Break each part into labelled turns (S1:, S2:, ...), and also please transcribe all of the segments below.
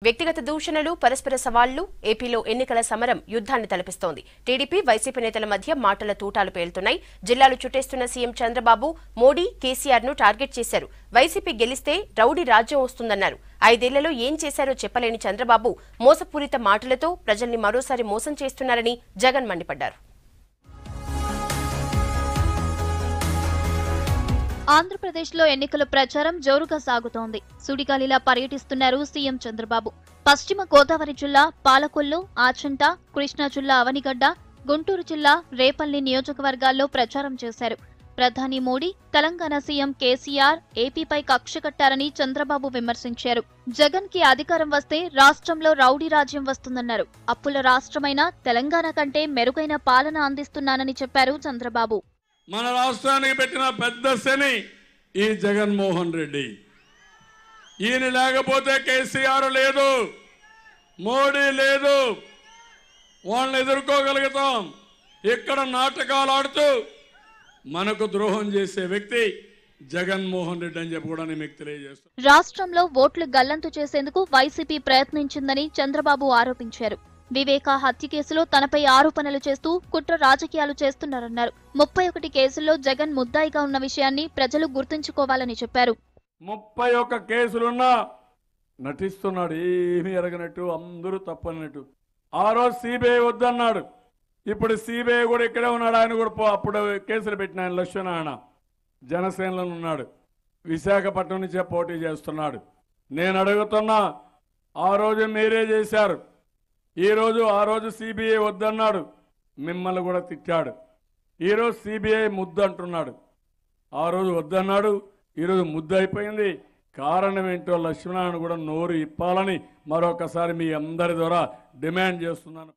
S1: వ్యక్తిగత దూషణలు, పరస్పర సవాళ్లు, ఏపీలో ఎన్నికల సమరం యుద్ధాన్ని తలపిస్తోంది. టీడీపీ, వైసీపీ నేతల మధ్య మాటల తూటాలు పేలుతున్నాయి. జిల్లాలు చుట్టేస్తున్న సీఎం చంద్రబాబు, మోడీ, కేసీఆర్ ను టార్గెట్ చేశారు. వైసీపీ గెలిస్తే రౌడీ రాజ్యం వస్తుందన్నారు. 5 ఏళ్లలో ఏం చేశారో చెప్పలేని చంద్రబాబు మోసపూరిత మాటలతో ప్రజల్ని మరోసారి మోసం చేస్తున్నారని జగన్ మండిపడ్డారు.
S2: ఆంధ్రప్రదేశ్లో ఎన్నికల ప్రచారం జోరుగా సాగుతోంది. సుడిగాలిలా పర్యటిస్తున్నారు సీఎం చంద్రబాబు. పశ్చిమ గోదావరి జిల్లా పాలకొల్లు, ఆచంట, కృష్ణా జిల్లా అవనిగడ్డ, గుంటూరు జిల్లా రేపల్లి నియోజకవర్గాల్లో ప్రచారం చేశారు. ప్రధాని మోడీ, తెలంగాణ సీఎం కేసీఆర్ ఏపీపై కక్ష కట్టారని చంద్రబాబు విమర్శించారు. జగన్ కి అధికారం వస్తే రాష్ట్రంలో రౌడీ రాజ్యం వస్తుందన్నారు. అప్పుల రాష్ట్రమైన తెలంగాణ కంటే మెరుగైన పాలన అందిస్తున్నానని చెప్పారు చంద్రబాబు.
S3: మన రాష్ట్రానికి పెట్టిన పెద్ద శని ఈ జగన్మోహన్ రెడ్డి. ఈయన లేకపోతే కేసీఆర్ లేదు, మోడీ లేదు, వాళ్ళని ఎదుర్కోగలుగుతాం. ఇక్కడ నాటకాలు ఆడుతూ మనకు ద్రోహం చేసే వ్యక్తి జగన్మోహన్ రెడ్డి అని చెప్పి కూడా మీకు తెలియజేస్తాను.
S2: రాష్ట్రంలో ఓట్లు గల్లంతు చేసేందుకు వైసీపీ ప్రయత్నించిందని చంద్రబాబు ఆరోపించారు. వివేక హత్య కేసులో తనపై ఆరోపణలు చేస్తూ కుట్ర రాజకీయాలు చేస్తున్నారన్నారు. 31 కేసుల్లో జగన్ ముద్దాయిగా ఉన్న విషయాన్ని ప్రజలు గుర్తుంచుకోవాలని చెప్పారు.
S3: 31 కేసులున్నా నటిస్తున్నాడు, ఏమీ ఎరగనట్టు, అందరూ తప్పన్నట్టు. ఆ రోజు సిబిఐ వద్దన్నాడు, ఇప్పుడు సిబిఐ కూడా ఇక్కడే ఉన్నాడు. ఆయన కూడా అప్పుడు కేసులు పెట్టిన ఆయన లక్ష్మణ జనసేనలో ఉన్నాడు, విశాఖపట్నం నుంచే పోటీ చేస్తున్నాడు. నేను అడుగుతున్నా, ఆ రోజు మీరే చేశారు, ఆ రోజు సిబిఐ వద్దన్నాడు, మిమ్మల్ని కూడా తిట్టాడు. ఈరోజు సిబిఐ ముద్దు అంటున్నాడు. ఆ రోజు వద్దన్నాడు, ఈరోజు ముద్దు అయిపోయింది. కారణం ఏంటో లక్ష్మణాన్ని కూడా నోరు ఇప్పాలని మరొకసారి మీ అందరి ద్వారా డిమాండ్ చేస్తున్నాను.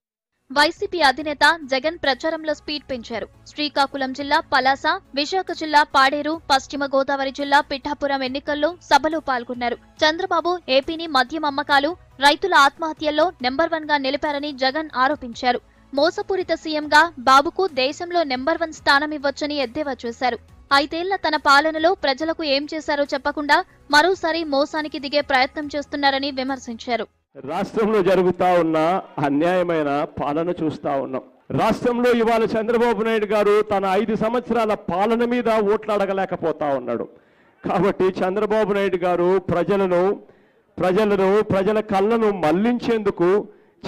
S2: వైసీపీ అధినేత జగన్ ప్రచారంలో స్పీడ్ పెంచారు. శ్రీకాకుళం జిల్లా పలాస, విశాఖ జిల్లా పాడేరు, పశ్చిమ గోదావరి జిల్లా పిఠాపురం ఎన్నికల్లో సభలో పాల్గొన్నారు. చంద్రబాబు ఏపీని మద్యం అమ్మకాలు, రైతుల ఆత్మహత్యల్లో నెంబర్ 1 గా నిలిపారని జగన్ ఆరోపించారు. మోసపూరిత సీఎంగా బాబుకు దేశంలో నెంబర్ 1 స్థానం ఇవ్వొచ్చని ఎద్దేవా చేశారు. 5 ఏళ్ల తన పాలనలో ప్రజలకు ఏం చేశారో చెప్పకుండా మరోసారి మోసానికి దిగే ప్రయత్నం చేస్తున్నారని విమర్శించారు.
S4: రాష్ట్రంలో జరుగుతా ఉన్న అన్యాయమైన పాలన చూస్తా ఉన్నాం. రాష్ట్రంలో ఇవాళ చంద్రబాబు నాయుడు గారు తన 5 సంవత్సరాల పాలన మీద ఓట్లు అడగలేకపోతా ఉన్నాడు. కాబట్టి చంద్రబాబు నాయుడు గారు ప్రజల కళ్ళను మళ్లించేందుకు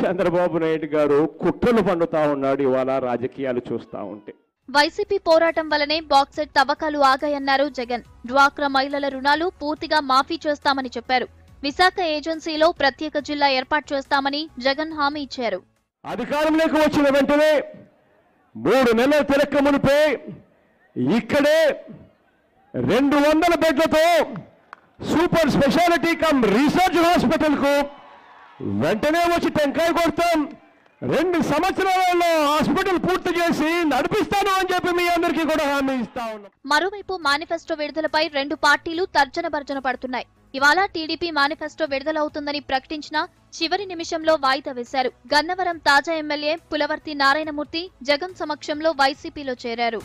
S4: చంద్రబాబు నాయుడు గారు కుట్రలు పండుతా ఉన్నాడు ఇవాళ రాజకీయాలు చూస్తా ఉంటే.
S2: వైసీపీ పోరాటం వల్లనే బాక్సెట్ తవ్వకాలు ఆగాయన్నారు జగన్. డ్వాక్రా మహిళల రుణాలు పూర్తిగా మాఫీ చేస్తామని చెప్పారు. విశాఖ ఏజెన్సీలో ప్రత్యేక జిల్లా ఏర్పాటు చేస్తామని జగన్ హామీ ఇచ్చారు.
S4: అధికారంలోకి వచ్చిన వెంటనే 3 నెలల తిరక్క మునిపే ఇక్కడే 200 బెడ్లతో super speciality cum research hospital కు వెంటనే వచ్చి టెంకాయ కొడతాం. 2 సంవత్సరాలలో హాస్పిటల్ పూర్తి చేసి నడిపిస్తాను అని చెప్పి మీ అందరికీ కూడా హామీ ఇస్తా ఉన్నాం.
S2: మరోవైపు మేనిఫెస్టో విడుదలపై 2 పార్టీలు తర్జన భర్జన పడుతున్నాయి. ఇవాళ టీడీపీ మేనిఫెస్టో విడుదలవుతుందని ప్రకటించినా చివరి నిమిషంలో వాయిదా వేశారు. గన్నవరం తాజా ఎమ్మెల్యే పులవర్తి నారాయణమూర్తి జగన్ సమక్షంలో వైసీపీలో చేరారు.